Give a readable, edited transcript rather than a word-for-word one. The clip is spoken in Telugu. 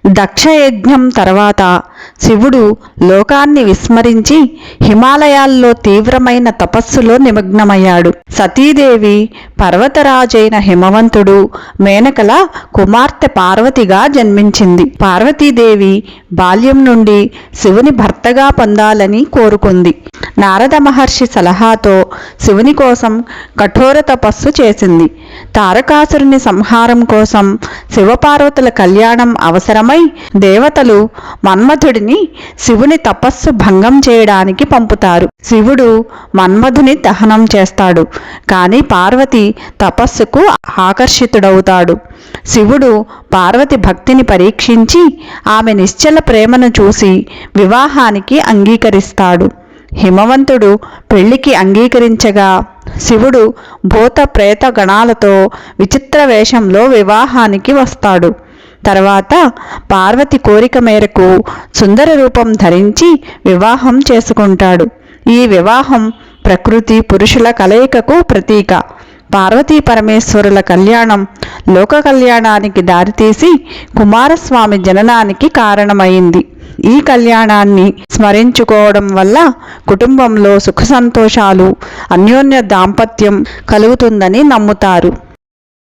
దక్షయజ్ఞం తర్వాత శివుడు లోకాన్ని విస్మరించి హిమాలయాల్లో తీవ్రమైన తపస్సులో నిమగ్నమయ్యాడు. సతీదేవి పర్వతరాజైన హిమవంతుడు మేనకల కుమార్తె పార్వతిగా జన్మించింది. పార్వతీదేవి బాల్యం నుండి శివుని భర్తగా పొందాలని కోరుకుంది. నారద మహర్షి సలహాతో శివుని కోసం కఠోర తపస్సు చేసింది. తారకాసురుని సంహారం కోసం శివపార్వతుల కళ్యాణం అవసరమై దేవతలు మన్మథుడిని శివుని తపస్సు భంగం చేయడానికి పంపుతారు. శివుడు మన్మథుని దహనం చేస్తాడు. కానీ పార్వతి తపస్సుకు ఆకర్షితుడవుతాడు. శివుడు పార్వతి భక్తిని పరీక్షించి ఆమె నిశ్చల ప్రేమను చూసి వివాహానికి అంగీకరిస్తాడు. హిమవంతుడు పెళ్లికి అంగీకరించగా శివుడు భూత ప్రేత గణాలతో విచిత్ర వేషంలో వివాహానికి వస్తాడు. తర్వాత పార్వతి కోరిక మేరకు సుందర రూపం ధరించి వివాహం చేసుకుంటాడు. ఈ వివాహం ప్రకృతి పురుషుల కలయికకు ప్రతీక. పార్వతీ పరమేశ్వరుల కళ్యాణం లోక కళ్యాణానికి దారితీసి కుమారస్వామి జననానికి కారణమైంది. ఈ కళ్యాణాన్ని స్మరించుకోవడం వల్ల కుటుంబంలో సుఖ సంతోషాలు, అన్యోన్య దాంపత్యం కలుగుతుందని నమ్ముతారు.